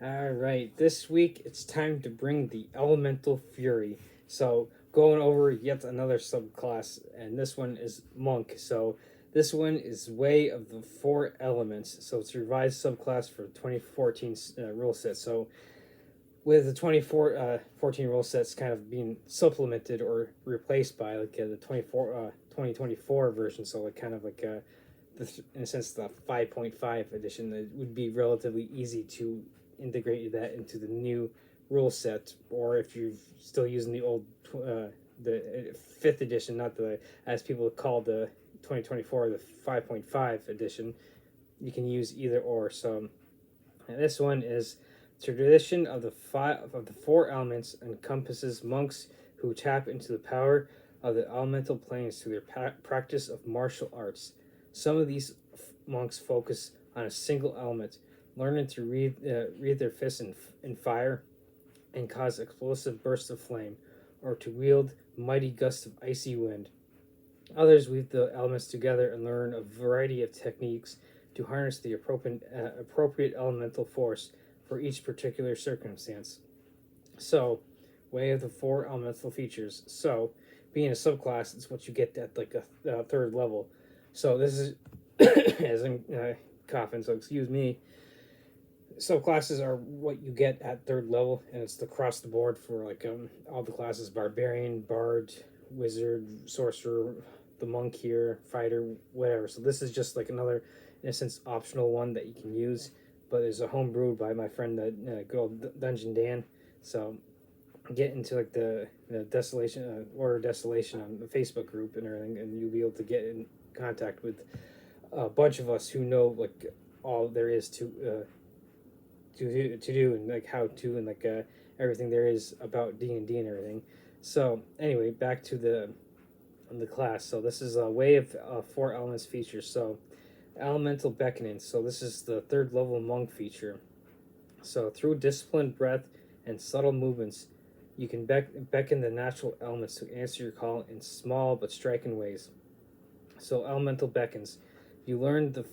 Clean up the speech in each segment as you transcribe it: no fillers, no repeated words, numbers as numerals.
Alright, this week it's time to bring the Elemental Fury. So, going over yet another subclass, and this one is Monk. So, this one is Way of the Four Elements. So, it's a revised subclass for 2014 rule set. So, with the 2014 rule sets kind of being supplemented or replaced by like the 2024 version, so like kind of like in a sense the 5.5 edition, it would be relatively easy to integrate that into the new rule set. Or if you're still using the old the fifth edition, not the, as people call the 2024, the 5.5 edition, you can use either or. So and this one is tradition of the four elements encompasses monks who tap into the power of the elemental planes through their practice of martial arts. Some of these monks focus on a single element, learning to read their fists in fire and cause explosive bursts of flame, or to wield mighty gusts of icy wind. Others weave the elements together and learn a variety of techniques to harness the appropriate elemental force for each particular circumstance. So, way of the four elemental features. So, being a subclass, it's what you get at like a third level. So this is as I'm coughing, so excuse me. Subclasses are what you get at third level, and it's across the board for like all the classes: barbarian, bard, wizard, sorcerer, the monk here, fighter, whatever. So this is just like another, in a sense, optional one that you can use. But there's a homebrew by my friend, good old Dungeon Dan. So get into like the desolation order desolation on the Facebook group and everything, and you'll be able to get in contact with a bunch of us who know like all there is to do, and like how to, and like everything there is about D&D and everything. So anyway, back to the class. So this is a way of four elements features. So elemental beckoning. So this is the third level monk feature. So through disciplined breath and subtle movements, you can beckon the natural elements to answer your call in small but striking ways. So elemental beckons. You learn the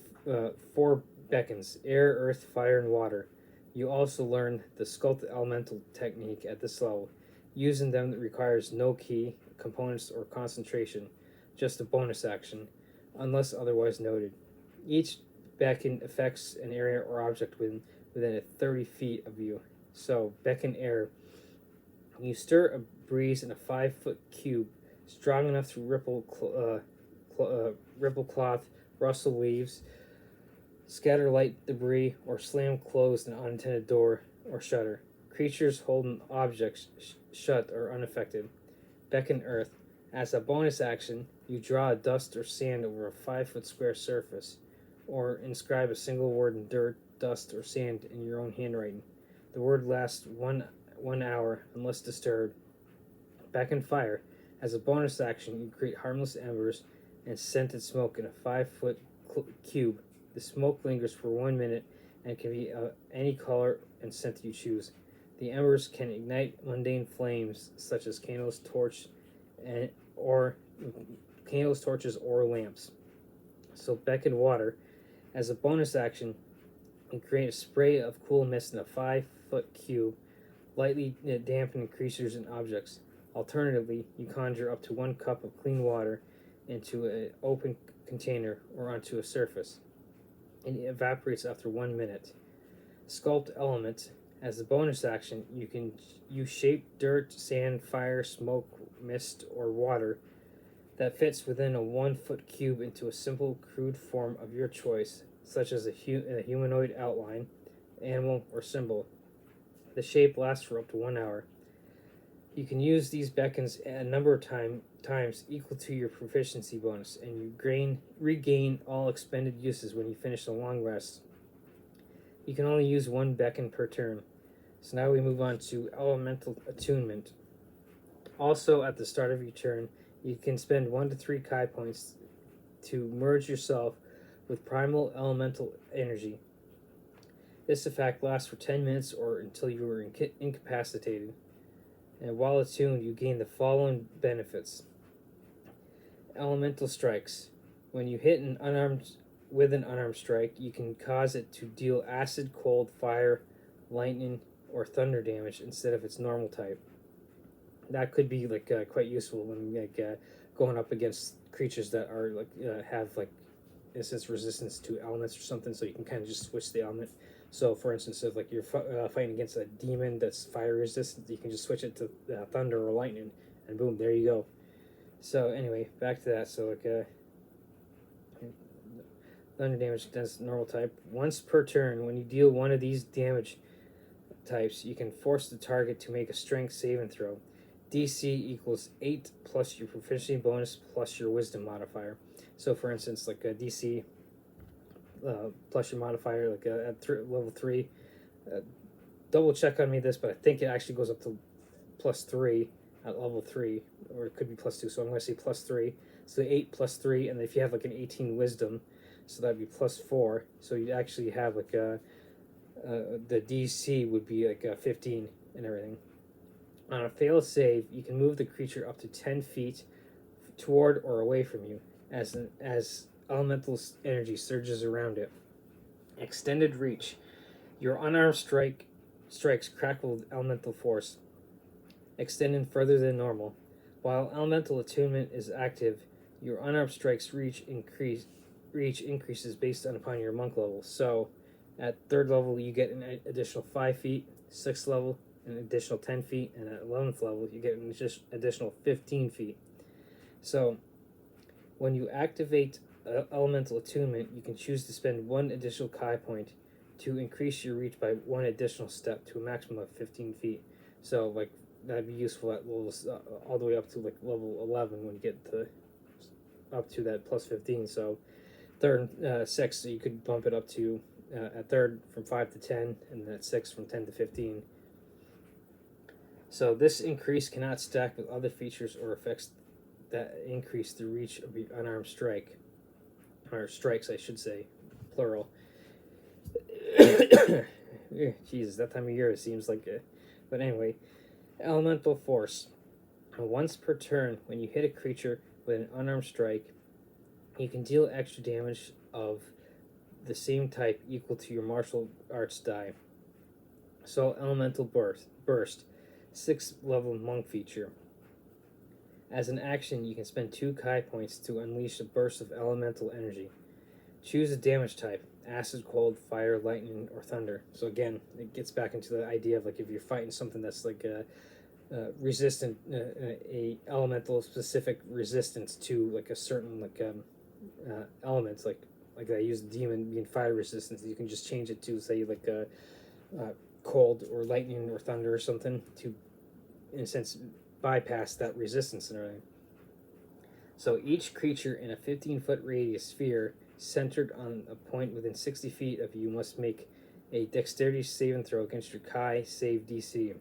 four beckons: air, earth, fire, and water. You also learn the sculpt elemental technique at this level. Using them requires no key, components, or concentration, just a bonus action, unless otherwise noted. Each beckon affects an area or object within 30 feet of you. So, beckon air. You stir a breeze in a 5-foot cube, strong enough to ripple cloth, rustle leaves, scatter light debris, or slam closed an unintended door or shutter. Creatures holding objects shut are unaffected. Beckon earth. As a bonus action, you draw a dust or sand over a 5-foot square surface, or inscribe a single word in dirt, dust, or sand in your own handwriting. The word lasts one hour unless disturbed. Beckon fire. As a bonus action, you create harmless embers and scented smoke in a 5-foot cube. The smoke lingers for 1 minute and can be any color and scent you choose. The embers can ignite mundane flames such as candles, torches, or lamps. So beckon water. As a bonus action, you create a spray of cool mist in a 5-foot cube, lightly dampening creatures and objects. Alternatively, you conjure up to 1 cup of clean water into an open container or onto a surface. It evaporates after 1 minute. Sculpt element. As a bonus action, you shape dirt, sand, fire, smoke, mist, or water that fits within a 1-foot cube into a simple, crude form of your choice, such as a humanoid outline, animal, or symbol. The shape lasts for up to 1 hour. You can use these beckons a number of times equal to your proficiency bonus, and you regain all expended uses when you finish a long rest. You can only use 1 beckon per turn. So now we move on to elemental attunement. Also, at the start of your turn, you can spend 1 to 3 Kai points to merge yourself with primal elemental energy. This effect lasts for 10 minutes or until you are incapacitated. And while attuned, you gain the following benefits. Elemental strikes. When you hit with an unarmed strike, you can cause it to deal acid, cold, fire, lightning, or thunder damage instead of its normal type. That could be like quite useful when going up against creatures that are have instance resistance to elements or something, so you can kind of just switch the element. So for instance, if you're fighting against a demon that's fire resistant, you can just switch it to thunder or lightning, and boom, there you go. So anyway, back to that. So thunder damage does normal type. Once per turn, when you deal one of these damage types, you can force the target to make a strength saving throw. DC equals 8 plus your proficiency bonus plus your wisdom modifier. So for instance, DC plus your modifier, at level 3. Double check on me this, but I think it actually goes up to +3 at level 3, or it could be +2, so I'm going to say +3. So 8 plus 3, and if you have an 18 wisdom, so that'd be +4. So you'd actually have the DC would be 15 and everything. On a failed save, you can move the creature up to 10 feet toward or away from you as elemental energy surges around it. Extended reach. Your unarmed strikes crackle with elemental force, extending further than normal. While elemental attunement is active, your unarmed strikes reach increases based upon your monk level. So at 3rd level, you get an additional 5 feet, 6th level, an additional 10 feet, and at 11th level, you get an additional 15 feet. So when you activate elemental attunement, you can choose to spend 1 additional Kai point to increase your reach by 1 additional step to a maximum of 15 feet. So that'd be useful at levels all the way up to level 11 when you get up to that +15. So 3rd and 6th, so you could bump it up to at 3rd from 5 to 10, and at 6th from 10 to 15. So this increase cannot stack with other features or effects that increase the reach of your unarmed strike, or strikes, I should say, plural. Jesus, that time of year it seems like it. But anyway, elemental force. Once per turn, when you hit a creature with an unarmed strike, you can deal extra damage of the same type equal to your martial arts die. So elemental burst. 6th level monk feature. As an action, you can spend 2 Kai points to unleash a burst of elemental energy. Choose a damage type: acid, cold, fire, lightning, or thunder. So again, it gets back into the idea of if you're fighting something that's resistant, a elemental specific resistance to a certain elements, like I use demon being fire resistance. You can just change it to say cold or lightning or thunder or something to, in a sense, bypass that resistance and everything. So each creature in a 15-foot radius sphere centered on a point within 60 feet of you must make a dexterity saving throw against your Kai save DC.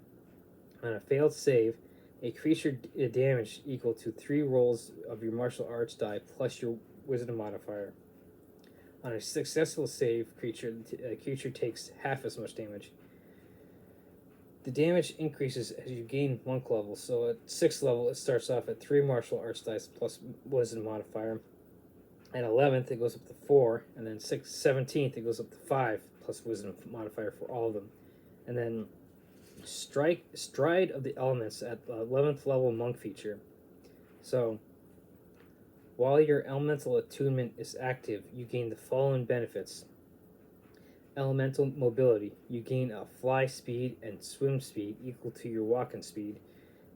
On a failed save, a creature damage equal to 3 rolls of your martial arts die plus your wisdom modifier. On a successful save, a creature takes half as much damage. The damage increases as you gain monk level. So at 6th level, it starts off at 3 martial arts dice plus wisdom modifier. At 11th, it goes up to 4, and then 17th, it goes up to 5 plus wisdom modifier for all of them. And then stride of the elements at the 11th level monk feature. So while your elemental attunement is active, you gain the following benefits. Elemental mobility. You gain a fly speed and swim speed equal to your walking speed.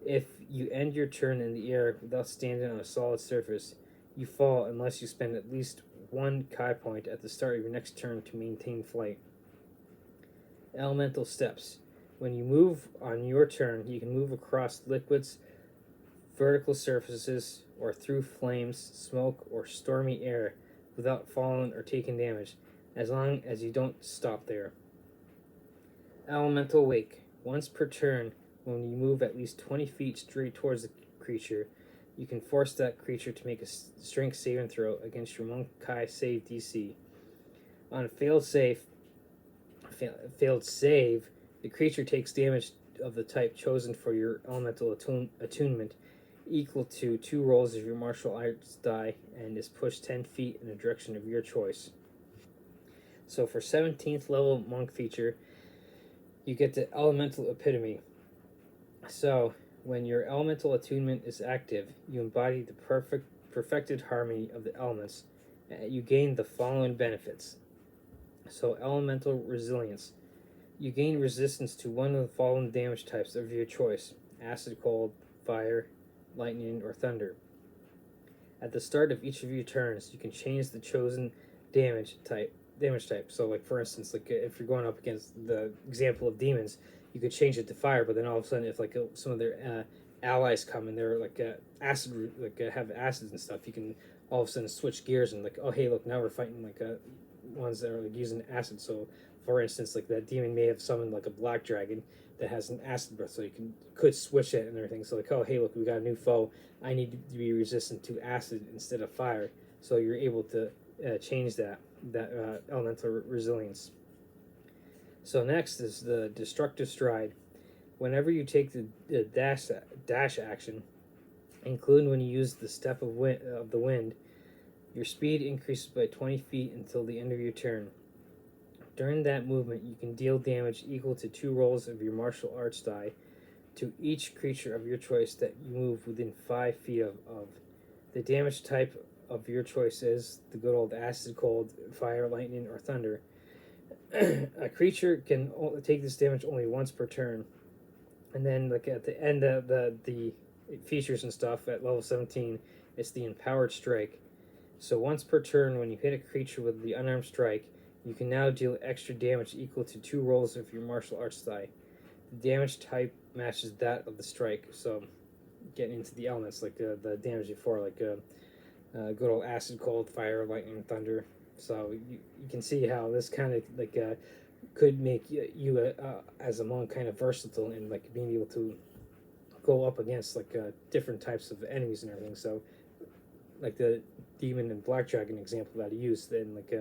If you end your turn in the air without standing on a solid surface, you fall unless you spend at least 1 Kai point at the start of your next turn to maintain flight. Elemental steps. When you move on your turn, you can move across liquids, vertical surfaces, or through flames, smoke, or stormy air without falling or taking damage, as long as you don't stop there. Elemental wake. Once per turn, when you move at least 20 feet straight towards the creature, you can force that creature to make a strength saving throw against your monk Kai save DC. On a failed save, the creature takes damage of the type chosen for your elemental attunement equal to 2 rolls of your martial arts die and is pushed 10 feet in the direction of your choice. So for 17th level monk feature, you get the elemental epitome. So, when your elemental attunement is active, you embody the perfected harmony of the elements. You gain the following benefits. So, elemental resilience. You gain resistance to one of the following damage types of your choice: acid, cold, fire, lightning, or thunder. At the start of each of your turns, you can change the chosen damage type. So, like for instance, like if you're going up against the example of demons, you could change it to fire. But then all of a sudden, if like some of their allies come and they're like acid, like have acids and stuff, you can all of a sudden switch gears and like, oh hey, look, now we're fighting like ones that are like using acid. So, for instance, like that demon may have summoned like a black dragon that has an acid breath, so you could switch it and everything. So like, oh hey, look, we got a new foe. I need to be resistant to acid instead of fire. So you're able to change that elemental resilience. So next is the destructive stride. Whenever you take the dash action, including when you use the step of the wind, your speed increases by 20 feet until the end of your turn. During that movement, you can deal damage equal to 2 rolls of your martial arts die to each creature of your choice that you move within 5 feet of. The damage type of your choice is the good old acid, cold, fire, lightning, or thunder. A creature can take this damage only once per turn. And then like at the end of the features and stuff at level 17, it's the empowered strike. So once per turn, when you hit a creature with the unarmed strike, you can now deal extra damage equal to 2 rolls of your martial arts die. The damage type matches that of the strike. So getting into the elements, like the damage before, like good old acid, cold, fire, lightning, thunder. So you can see how this kind of like could make you as a monk kind of versatile in like being able to go up against like different types of enemies and everything. So like the demon and black dragon example that I used, then like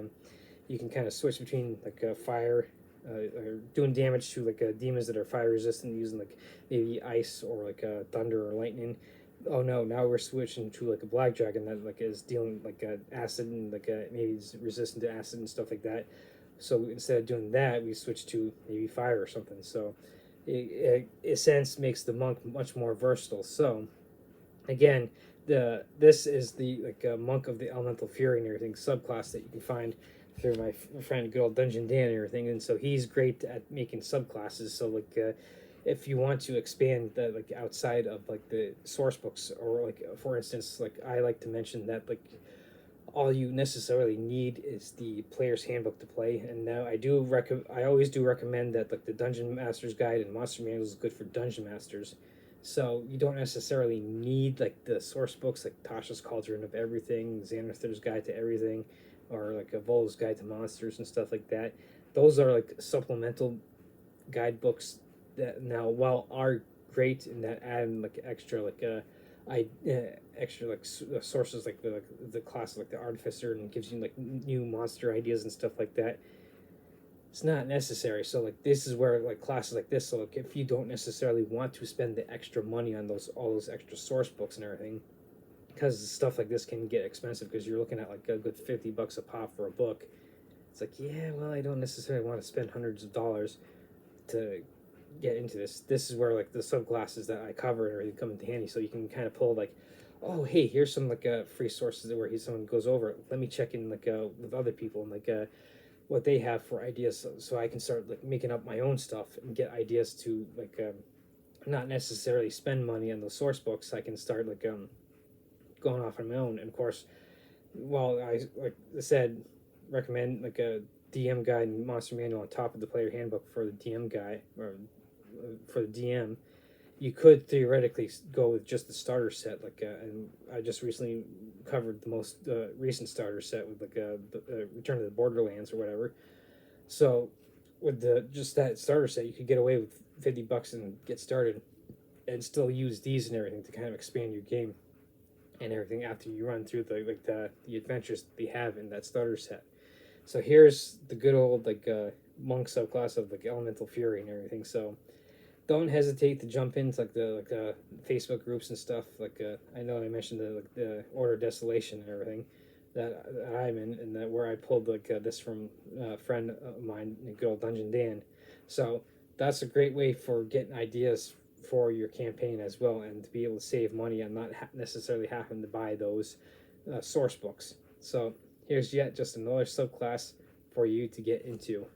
you can kind of switch between like fire, or doing damage to like demons that are fire resistant using like maybe ice or like thunder or lightning. Oh no, now we're switching to like a black dragon that like is dealing like acid and like maybe is resistant to acid and stuff like that. So instead of doing that, we switch to maybe fire or something. So it in a sense makes the monk much more versatile. So again, this is the like monk of the elemental fury and everything subclass that you can find through my friend good old Dungeon Dan and everything. And so he's great at making subclasses. So like if you want to expand that like outside of like the source books, or like for instance, like I like to mention that like all you necessarily need is the player's handbook to play. And now I always do recommend that like the Dungeon Master's Guide and Monster Manual is good for dungeon masters. So you don't necessarily need like the source books like Tasha's Cauldron of Everything, Xanathar's Guide to Everything, or like a Vol's Guide to Monsters and stuff like that. Those are like supplemental guidebooks that now while are great and that add like extra like extra like sources like the class like the Artificer, and gives you like new monster ideas and stuff like that. It's not necessary. So like this is where like classes like this, so like if you don't necessarily want to spend the extra money on all those extra source books and everything, because stuff like this can get expensive because you're looking at like a good $50 a pop for a book. It's like, yeah, well, I don't necessarily want to spend hundreds of dollars to get into this. This is where like the subclasses that I cover and everything come into handy. So you can kind of pull like, oh hey, here's some like free sources where someone goes over it. Let me check in like with other people and like what they have for ideas, so I can start like making up my own stuff and get ideas to like not necessarily spend money on the source books. I can start like going off on my own. And of course, while I like I said, recommend like a DM guide and monster manual on top of the player handbook for the DM guide, or for the DM, you could theoretically go with just the starter set. Like, and I just recently covered the most recent starter set with like Return to the Borderlands or whatever. So, with the just that starter set, you could get away with $50 and get started, and still use these and everything to kind of expand your game and everything after you run through the adventures that they have in that starter set. So here's the good old like monk subclass of like elemental fury and everything. So don't hesitate to jump into like the Facebook groups and stuff. Like I know I mentioned the Order of Desolation and everything that I'm in, and that where I pulled like this from a friend of mine, good old Dungeon Dan. So that's a great way for getting ideas for your campaign as well, and to be able to save money on not necessarily having to buy those source books. So here's yet just another subclass for you to get into.